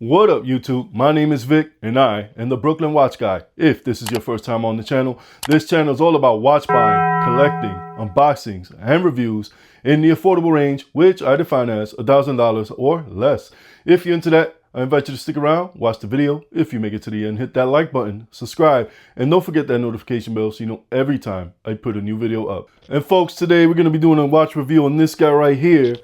What up, YouTube? My name is Vic, and I am the Brooklyn Watch Guy. If this is your first time on the channel, this channel is all about watch buying, collecting, unboxings, and reviews in the affordable range, which I define as $1,000 or less. If you're into that, I invite you to stick around, watch the video. If you make it to the end, hit that like button, subscribe, and don't forget that notification bell so you know every time I put a new video up. And folks, today we're going to be doing a watch review on this guy right here.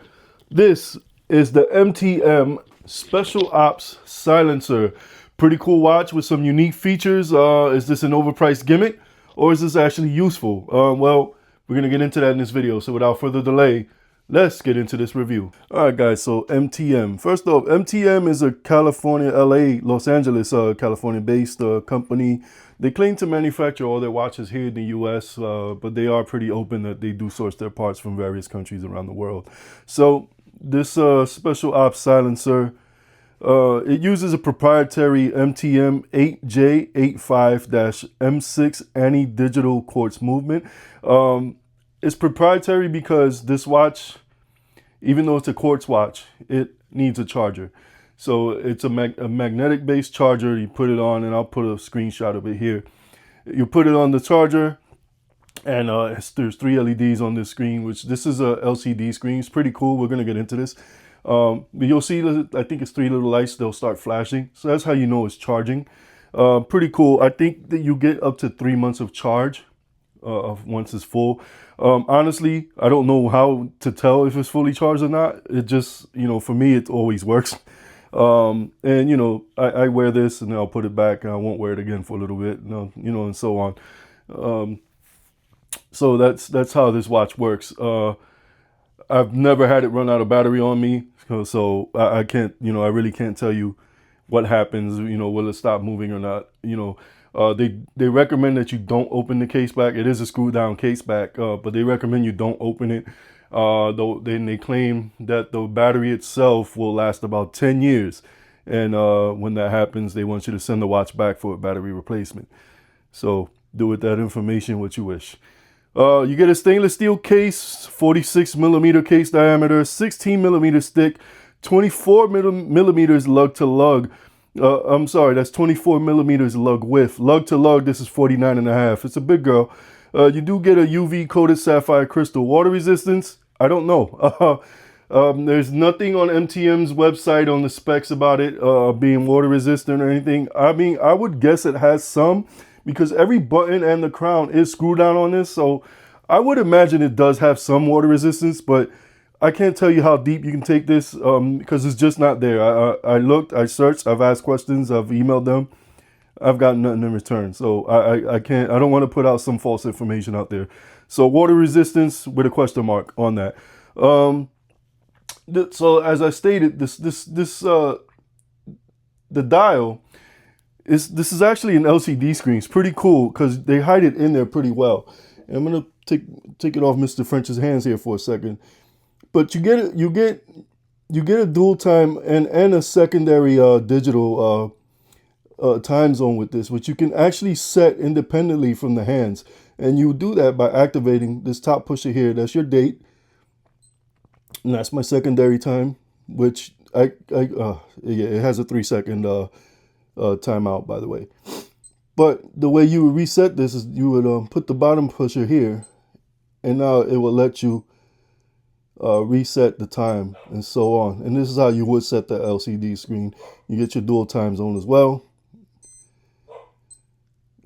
This is the MTM Special OPS Silencer. Pretty cool watch with some unique features. Is this an overpriced gimmick or is this actually useful? Well, we're going to get into that in this video. So without further delay, let's get into this review. All right, guys, so MTM. First off, MTM is a California, LA, Los Angeles, California-based company. They claim to manufacture all their watches here in the US, but they are pretty open that they do source their parts from various countries around the world. So this Special OPS Silencer, it uses a proprietary MTM 8J85-M6 anti-digital quartz movement. It's proprietary because this watch, even though it's a quartz watch, it needs a charger. So it's a magnetic-based charger. You put it on, and I'll put a screenshot of it here. You put it on the charger, and there's 3 LEDs on this screen, which this is a LCD screen. It's pretty cool. We're going to get into this. But you'll see, I think it's 3 little lights. They'll start flashing. So that's how you know it's charging. Pretty cool. I think that you get up to 3 months of charge once it's full. Honestly, I don't know how to tell if it's fully charged or not. It just, for me, it always works. And, I wear this and then I'll put it back and I won't wear it again for a little bit, and so on. So that's how this watch works. I've never had it run out of battery on me, so I can't, I really can't tell you what happens, will it stop moving or not. They recommend that you don't open the case back. It is a screw down case back, but they recommend you don't open it. Though then they claim that the battery itself will last about 10 years. And when that happens, they want you to send the watch back for a battery replacement. So do with that information what you wish. You get a stainless steel case, 46 millimeter case diameter, 16 millimeters thick, 24 millimeters lug to lug. I'm sorry, that's 24 millimeters lug width. Lug to lug, this is 49.5. It's a big girl. You do get a UV coated sapphire crystal. Water resistance, I don't know. There's nothing on MTM's website on the specs about it being water resistant or anything. I mean, I would guess it has some, because every button and the crown is screwed down on this. So I would imagine it does have some water resistance, but I can't tell you how deep you can take this because it's just not there. I looked, I searched, I've asked questions, I've emailed them. I've got nothing in return. So I don't want to put out some false information out there. So water resistance with a question mark on that. So as I stated, the dial, this is actually an LCD screen. It's pretty cool because they hide it in there pretty well. And I'm gonna take it off Mr. French's hands here for a second. But you get a dual time and a secondary digital time zone with this, which you can actually set independently from the hands. And you do that by activating this top pusher here. That's your date, and that's my secondary time, which it has a 3-second timeout, by the way. But the way you would reset this is you would put the bottom pusher here, and now it will let you reset the time and so on. And this is how you would set the LCD screen. You get your dual time zone as well.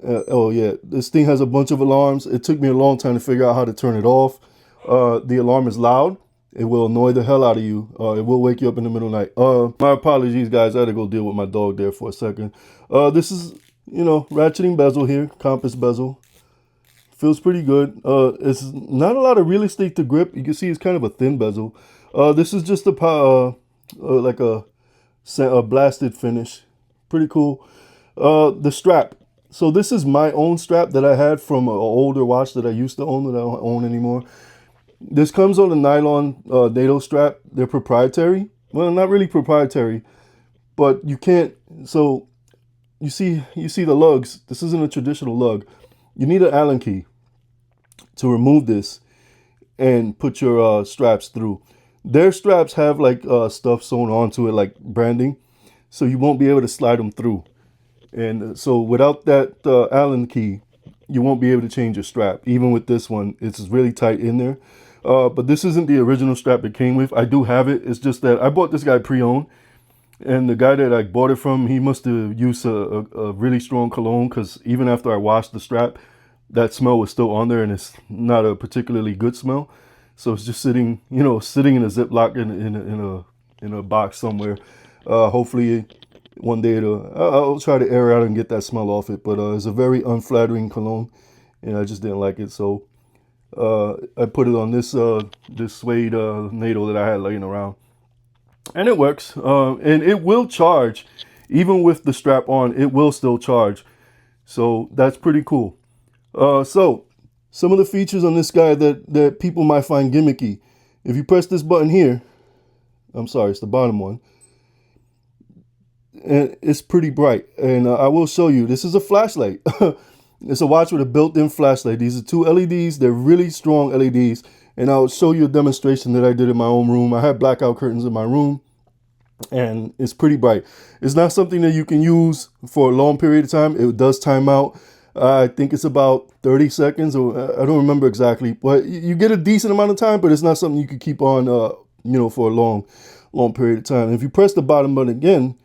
Oh yeah, this thing has a bunch of alarms. It took me a long time to figure out how to turn it off. The alarm is loud. It will annoy the hell out of you. It will wake you up in the middle of the night. My apologies, guys. I had to go deal with my dog there for a second. This is, ratcheting bezel here, compass bezel. Feels pretty good. It's not a lot of real estate to grip. You can see it's kind of a thin bezel. This is just like a blasted finish. Pretty cool. The strap. So this is my own strap that I had from an older watch that I used to own that I don't own anymore. This comes on a nylon NATO strap. They're proprietary. Well, not really proprietary, but you can't. So you see the lugs. This isn't a traditional lug. You need an Allen key to remove this and put your straps through. Their straps have like stuff sewn onto it, like branding. so you won't be able to slide them through. And so without that Allen key, you won't be able to change your strap. Even with this one, it's really tight in there. But this isn't the original strap it came with. I do have it. It's just that I bought this guy pre-owned. And the guy that I bought it from, he must have used a really strong cologne, because even after I washed the strap, that smell was still on there, and it's not a particularly good smell. So it's just sitting, sitting in a Ziploc in a box somewhere. Hopefully one day I'll try to air out and get that smell off it. But it's a very unflattering cologne, and I just didn't like it. So I put it on this suede NATO that I had laying around. And it works, and it will charge. Even with the strap on, it will still charge. So that's pretty cool. So some of the features on this guy that people might find gimmicky. If you press this button here, I'm sorry, it's the bottom one, and it's pretty bright. And I will show you, this is a flashlight. It's a watch with a built-in flashlight. These are two LEDs. They're really strong LEDs. And I'll show you a demonstration that I did in my own room. I had blackout curtains in my room, and it's pretty bright. It's not something that you can use for a long period of time. It does time out. I think it's about 30 seconds, or I don't remember exactly. But you get a decent amount of time, but it's not something you can keep on, for a long period of time. If you press the bottom button again,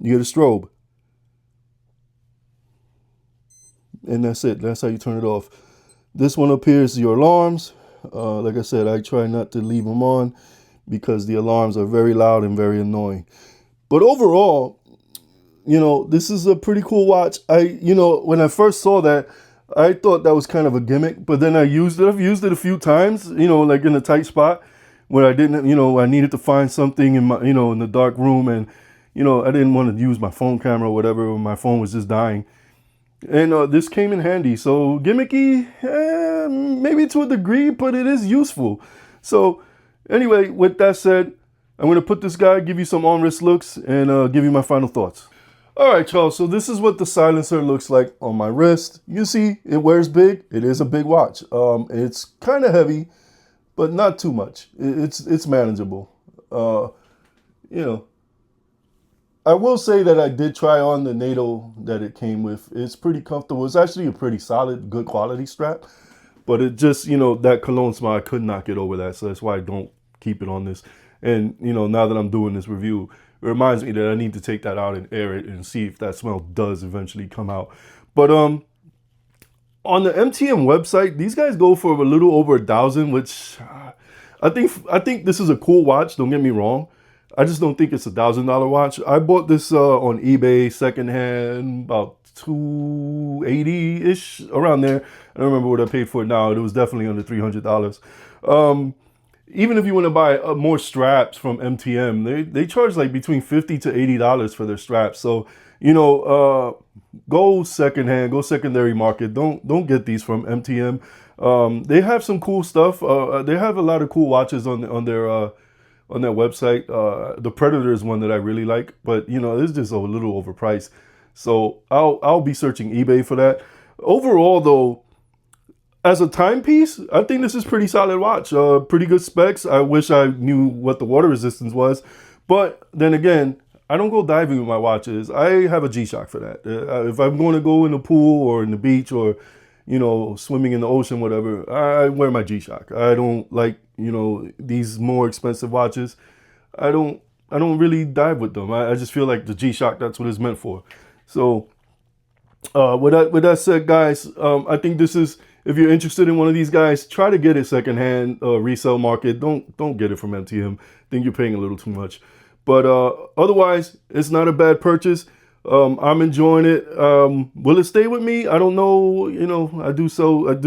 you get a strobe. And that's it. That's how you turn it off. This one up here is your alarms. Like I said, I try not to leave them on because the alarms are very loud and very annoying. But overall, this is a pretty cool watch. When I first saw that, I thought that was kind of a gimmick, but then I used it. I've used it a few times, like in a tight spot where I didn't, I needed to find something in my, in the dark room, and, I didn't want to use my phone camera or whatever, or my phone was just dying. And this came in handy. So gimmicky, maybe to a degree, but it is useful. So anyway, with that said, I'm going to put this guy, give you some on-wrist looks, and give you my final thoughts. All right, y'all. So this is what the silencer looks like on my wrist. You see, it wears big. It is a big watch. It's kind of heavy, but not too much. It's manageable. I will say that I did try on the NATO that it came with. It's pretty comfortable. It's actually a pretty solid, good quality strap. But it just, that cologne smell, I could not get over that. So that's why I don't keep it on this. And, now that I'm doing this review, it reminds me that I need to take that out and air it and see if that smell does eventually come out. But on the MTM website, these guys go for a little over $1,000, which I think this is a cool watch. Don't get me wrong. I just don't think it's $1,000 watch. I bought this on eBay secondhand, about $280-ish, around there. I don't remember what I paid for it now. It was definitely under $300. Even if you want to buy more straps from MTM, they charge like between $50 to $80 for their straps. So go secondhand, go secondary market. Don't get these from MTM. They have some cool stuff. They have a lot of cool watches on their website. The Predator is one that I really like, but it's just a little overpriced. So I'll be searching eBay for that. Overall though, as a timepiece, I think this is pretty solid watch. Pretty good specs. I wish I knew what the water resistance was, but then again, I don't go diving with my watches. I have a G-Shock for that. If I'm going to go in the pool or in the beach or swimming in the ocean, whatever, I wear my G-Shock. I don't like, these more expensive watches. I don't really dive with them. I just feel like the G-Shock, that's what it's meant for. So with that said, guys, I think this is, if you're interested in one of these guys, try to get it secondhand, resale market. Don't get it from MTM. I think you're paying a little too much. But otherwise, it's not a bad purchase. I'm enjoying it. Will it stay with me? I don't know. I do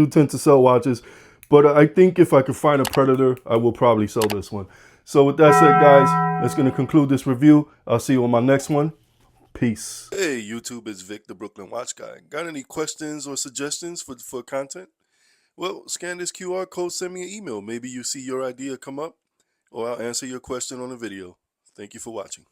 tend to sell watches, but I think if I could find a Predator, I will probably sell this one. So with that said, guys, that's going to conclude this review. I'll see you on my next one. Peace. Hey, YouTube, it's Vic, the Brooklyn Watch Guy. Got any questions or suggestions for content? Well, scan this QR code, send me an email. Maybe you see your idea come up, or I'll answer your question on a video. Thank you for watching.